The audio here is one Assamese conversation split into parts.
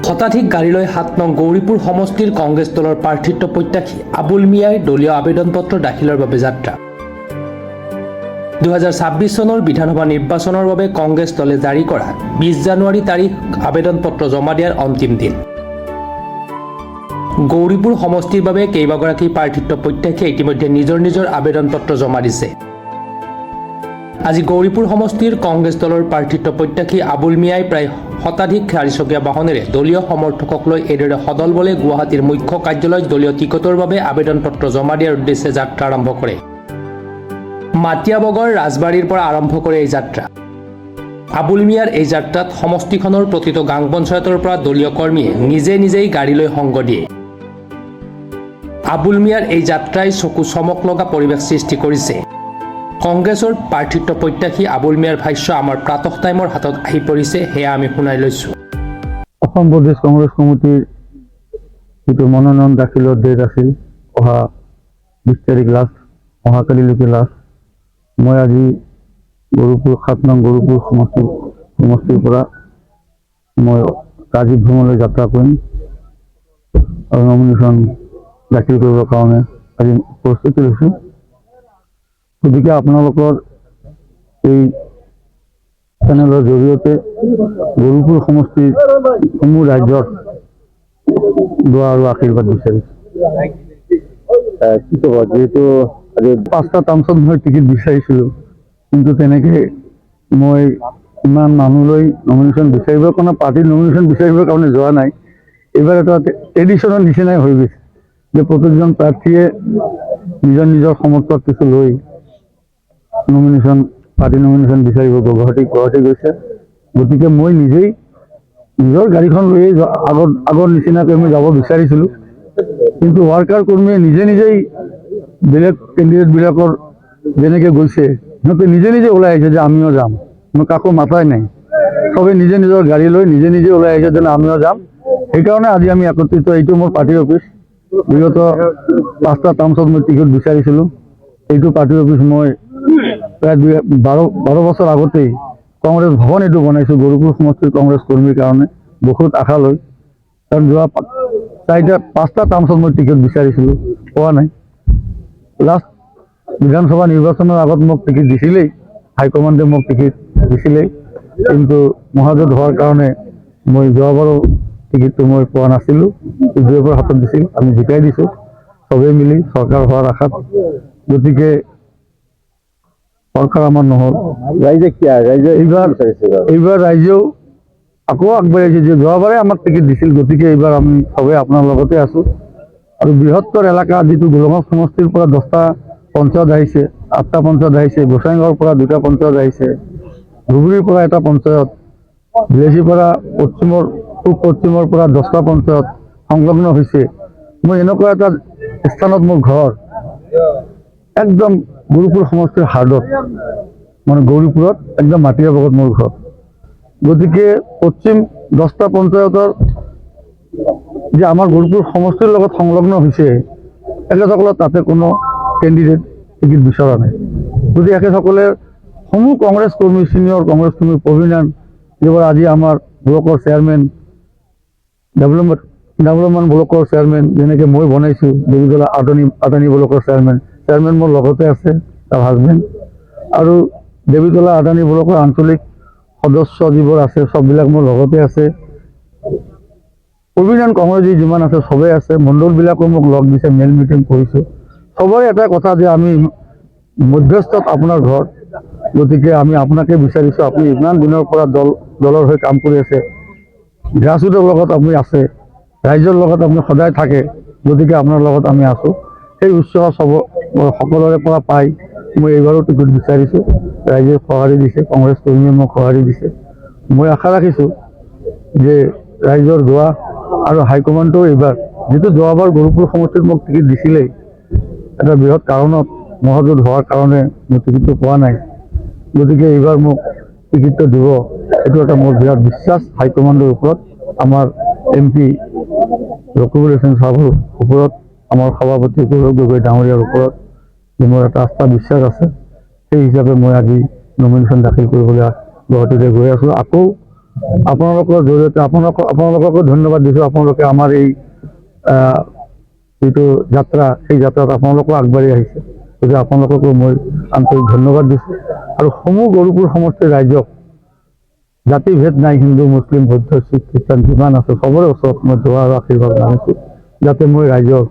শতাধিক গাড়ী লৈ ৭ নং গৌৰীপুৰ সমষ্টিৰ কংগ্ৰেছ দলৰ প্ৰাৰ্থিত্ব প্ৰত্যাশী আবুল মিয়াই দলীয় আবেদন-পত্ৰ দাখিলৰ বাবে যাত্ৰা। 2026 চনৰ বিধানসভা নিৰ্বাচনৰ বাবে কংগ্ৰেছ দলে জাৰি কৰা 20 জানুৱাৰী তাৰিখ আবেদন-পত্ৰ জমা দিয়াৰ অন্তিম দিন। গৌৰীপুৰ সমষ্টিৰ বাবে কেইবাগৰাকী প্ৰাৰ্থিত্ব প্ৰত্যাশীয়ে ইতিমধ্যে নিজৰ আবেদন-পত্ৰ জমা দিছে। আজি গৌৰীপুৰ সমষ্টিৰ কংগ্ৰেছ দলৰ প্ৰাৰ্থিত্ব প্ৰত্যাশী আবুল মিয়াই প্ৰায় শতাধিক চাৰিচকীয়া বাহনেৰে দলীয় সমৰ্থকক লৈ এইদৰে সদল বলে গুৱাহাটীৰ মুখ্য কাৰ্যালয়ত দলীয় টিকটৰ বাবে আবেদন-পত্ৰ জমা দিয়াৰ উদ্দেশ্যে যাত্ৰা আৰম্ভ কৰে। মাটিয়াবগৰ ৰাজবাৰীৰ পৰা আৰম্ভ কৰে এই যাত্ৰা। আবুল মিয়াৰ এই যাত্ৰাত সমষ্টিখনৰ প্ৰতিটো গাঁও পঞ্চায়তৰ পৰা দলীয় কৰ্মীয়ে নিজেই গাড়ী লৈ সংগ দিয়ে। আবুল মিয়াৰ এই যাত্ৰাই চকু চমক লগা পৰিৱেশ সৃষ্টি কৰিছে। কংগ্ৰেছৰ প্ৰাৰ্থিত্ব প্ৰত্যাশী আবুল মিয়াৰ ভাষ্য আমাৰ প্ৰাতঃ টাইমৰ হাতত আহি পৰিছে, সেয়া আমি শুনাই লৈছোঁ। অসম প্ৰদেশ কংগ্ৰেছ কমিটিৰ যিটো মনোনয়ন দাখিলৰ ডেট আছিল অহা 20 তাৰিখ লাষ্ট, অহাকালিলৈকে লাষ্ট। মই আজি গৌৰীপুৰ 7 নং গৌৰীপুৰ সমষ্টিৰ পৰা মই ৰাজীৱ ভ্ৰমণলৈ যাত্ৰা কৰিম আৰু নমিনেশ্যন দাখিল কৰিবৰ কাৰণে আজি প্ৰস্তুতি লৈছোঁ। গতিকে আপোনালোকৰ এই চেনেলৰ জৰিয়তে গৌৰীপুৰ সমষ্টিৰ সমূহ ৰাজ্যৰ দোৱা আৰু আশীৰ্বাদ বিচাৰিছোঁ। কি ক'ব, যিহেতু আজি 5টা টাৰ্মছত মই টিকেট বিচাৰিছিলোঁ, কিন্তু তেনেকৈ মই ইমান মানুহলৈ নমিনেশ্যন বিচাৰিবৰ কাৰণে পাৰ্টিৰ নমিনেশ্যন বিচাৰিবৰ কাৰণে যোৱা নাই। এইবাৰ এটা ট্ৰেডিশ্যনৰ নিচিনাই হৈ গৈছে যে প্ৰত্যেকজন প্ৰাৰ্থীয়ে নিজৰ সমৰ্থক কিছু লৈ পাৰ্টি নমিনেশ্যন বিচাৰিব গুৱাহাটী গৈছে। গতিকে মই নিজেই নিজৰ গাড়ীখন লৈয়ে আগৰ নিচিনাকৈ মই যাব বিচাৰিছিলোঁ, কিন্তু ৱাৰ্কাৰ কৰ্মীয়ে নিজেই বেলেগ কেণ্ডিডেটবিলাকৰ যেনেকৈ গৈছে সিহঁতে নিজে ওলাই আহিছে যে আমিও যাম। মই কাকো মাতাই নাই, চবেই নিজৰ গাড়ী লৈ নিজে ওলাই আহিছে যেনে আমিও যাম। সেইকাৰণে আজি আমি একত্ৰিত। এইটো মোৰ পাৰ্টিৰ অফিচ। বিগত 5টা টাৰ্মছত মই টিকট বিচাৰিছিলোঁ। এইটো পাৰ্টিৰ অফিচ মই প্ৰায় 12 বছৰ আগতেই কংগ্ৰেছ ভৱন এইটো বনাইছোঁ গৌৰীপুৰ সমষ্টিৰ কংগ্ৰেছ কৰ্মীৰ কাৰণে, বহুত আশা লৈ। কাৰণ যোৱা 5টা টাৰ্মছত মই টিকট বিচাৰিছিলোঁ, পোৱা নাই। লাষ্ট বিধানসভা নিৰ্বাচনৰ আগত মোক টিকট দিছিলেই, হাইকমাণ্ডে মোক টিকট দিছিলেই, কিন্তু মহাজোঁট হোৱাৰ কাৰণে মই যোৱাবাৰো টিকটটো মই পোৱা নাছিলোঁ। বিজেপিৰ হাতত দিছিল, আমি জিকাই দিছোঁ চবেই মিলি চৰকাৰ হোৱাৰ আশাত। গতিকে চৰকাৰ আমাৰ নহ'ল। এইবাৰ ৰাইজেও আকৌ আগবাঢ়িছে যে যোৱাবাৰে আমাক টিকট দিছিল, গতিকে এইবাৰ আমি চবেই আপোনাৰ লগতে আছোঁ। আৰু বৃহত্তৰ এলেকা যিটো গোলঙৰ সমষ্টিৰ পৰা 10টা পঞ্চায়ত আহিছে, 8টা পঞ্চায়ত আহিছে, গোসাইগাঁৱৰ পৰা 2টা পঞ্চায়ত আহিছে, ধুবুৰীৰ পৰা এটা পঞ্চায়ত, বিলাসীৰ পৰা পূব পশ্চিমৰ পৰা 10টা পঞ্চায়ত সংলগ্ন হৈছে। মই এনেকুৱা এটা স্থানত মোৰ ঘৰ, একদম গৌৰীপুৰ সমষ্টিৰ হাৰ্ডত, মানে গৌৰীপুৰত একদম মাটিয়াবগত মোৰ ঘৰ। গতিকে পশ্চিম 10টা পঞ্চায়তৰ যে আমাৰ গৌৰীপুৰ সমষ্টিৰ লগত সংলগ্ন হৈছে, এখেতসকলৰ তাতে কোনো কেণ্ডিডেট টিকট বিচৰা নাই। গতিকে এখেতসকলে সমূহ কংগ্ৰেছ কৰ্মী, ছিনিয়ৰ কংগ্ৰেছ কৰ্মী, প্ৰবীণ যিবোৰ আজি আমাৰ ব্লকৰ চেয়াৰমেন, ডেভেলপমেণ্ট ব্লকৰ চেয়াৰমেন যেনেকৈ মই বনাইছোঁ, দেৱীতলা আদানী ব্লকৰ চেয়াৰমেন মোৰ লগতে আছে, তাৰ হাজবেণ্ড। আৰু দেৱীতলা আদানী ব্লকৰ আঞ্চলিক সদস্য যিবোৰ আছে চববিলাক মোৰ লগতে আছে। প্ৰবীণ কংগ্ৰেছ যিমান আছে চবেই আছে। মণ্ডলবিলাকো মোক লগ দিছে, মেল মিটিং কৰিছোঁ। চবৰে এটা কথা যে আমি মধ্যস্থত আপোনাৰ ঘৰ, গতিকে আমি আপোনাকে বিচাৰিছোঁ। আপুনি ইমান দিনৰ পৰা দলৰ হৈ কাম কৰি আছে, গ্ৰাছৰুটৰ লগত আপুনি আছে, ৰাইজৰ লগত আপুনি সদায় থাকে, গতিকে আপোনাৰ লগত আমি আছোঁ। সেই উৎসাহ সকলোৰে পৰা পাই মই এইবাৰো টিকট বিচাৰিছোঁ। ৰাইজে সঁহাৰি দিছে, কংগ্ৰেছ কৰ্মীয়ে মোক সঁহাৰি দিছে। মই আশা ৰাখিছোঁ যে ৰাইজৰ দোৱা আৰু হাইকমাণ্ডেও এইবাৰ, যিটো যোৱাবাৰ গৌৰীপুৰ সমষ্টিত মোক টিকট দিছিলেই, এটা বৃহৎ কাৰণত মহাজোঁট হোৱাৰ কাৰণে মই টিকটটো পোৱা নাই। গতিকে এইবাৰ মোক টিকটটো দিব, এইটো এটা মোৰ বিৰাট বিশ্বাস হাইকমাণ্ডৰ ওপৰত, আমাৰ MP ৰকিবুল হাছান চাহাবৰ ওপৰত, আমাৰ সভাপতি গৌৰৱ গগৈ ডাঙৰীয়াৰ ওপৰত মোৰ এটা আস্থা বিশ্বাস আছে। সেই হিচাপে মই আজি নমিনেশ্যন দাখিল কৰিবলৈ গুৱাহাটীলৈ গৈ আছোঁ। আকৌ আপোনালোকৰ জৰিয়তে আপোনালোককো ধন্যবাদ দিছোঁ। আপোনালোকে আমাৰ এই যিটো যাত্ৰা, সেই যাত্ৰাত আপোনালোকো আগবাঢ়ি আহিছে, গতিকে আপোনালোককো মই আন্তৰিক ধন্যবাদ দিছোঁ। আৰু সমূহ গৌৰীপুৰ সমষ্টিৰ ৰাইজক, জাতি ভেদ নাই, হিন্দু মুছলিম বৌদ্ধ শিখ খ্ৰীষ্টান যিমান আছে চবৰে ওচৰত মই দোৱা আৰু আশীৰ্বাদ মানিছোঁ, যাতে মই ৰাইজৰ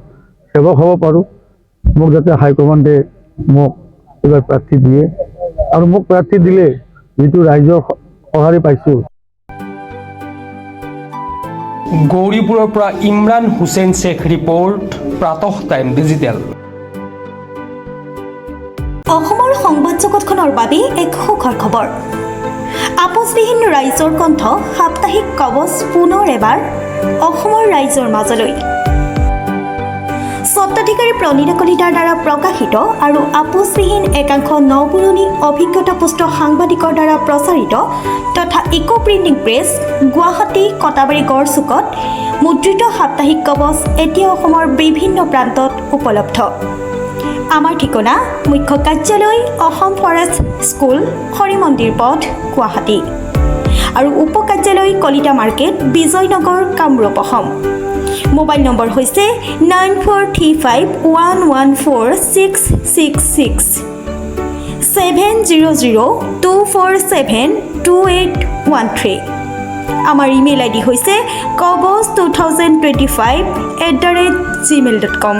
সেৱক হ'ব পাৰোঁ। মোক যাতে হাইকমাণ্ডে মোক এইবাৰ প্ৰাৰ্থী দিয়ে, আৰু মোক প্ৰাৰ্থী দিলে যিটো ৰাইজৰ সঁহাৰি পাইছোঁ। গৌৰীপুৰৰ পৰা Imran Hussain Sheikh report, Pratah time digital. অসমৰ সংবাদ জগতখনৰ বাবে এক সুখৰ খবৰ। আপোচবিহীন ৰাইজৰ কণ্ঠ সাপ্তাহিক কবচ পুনৰ এবাৰ অসমৰ ৰাইজৰ মাজলৈ। স্বত্বাধিকাৰী প্ৰণীতা কলিতাৰ দ্বাৰা প্ৰকাশিত আৰু আপোচবিহীন একাংশ নপুৰণি অভিজ্ঞতাপুষ্ট সাংবাদিকৰ দ্বাৰা প্ৰচাৰিত তথা eco printing press, Guwahati Katabari গড়চুকত মুদ্ৰিত সাপ্তাহিক কবচ এতিয়া অসমৰ বিভিন্ন প্ৰান্তত উপলব্ধ। আমাৰ ঠিকনা মুখ্য কাৰ্যালয় অসম ফৰেষ্ট স্কুল, হৰি মন্দিৰ পথ, গুৱাহাটী আৰু উপ কাৰ্যালয় Kalita market, Bijoynagar, Kamrup, Assam. Mobile number হৈছে 9435114666 70024722813। আমাৰ ইমেইল আইডি হৈছে kobos2025@gmail.com।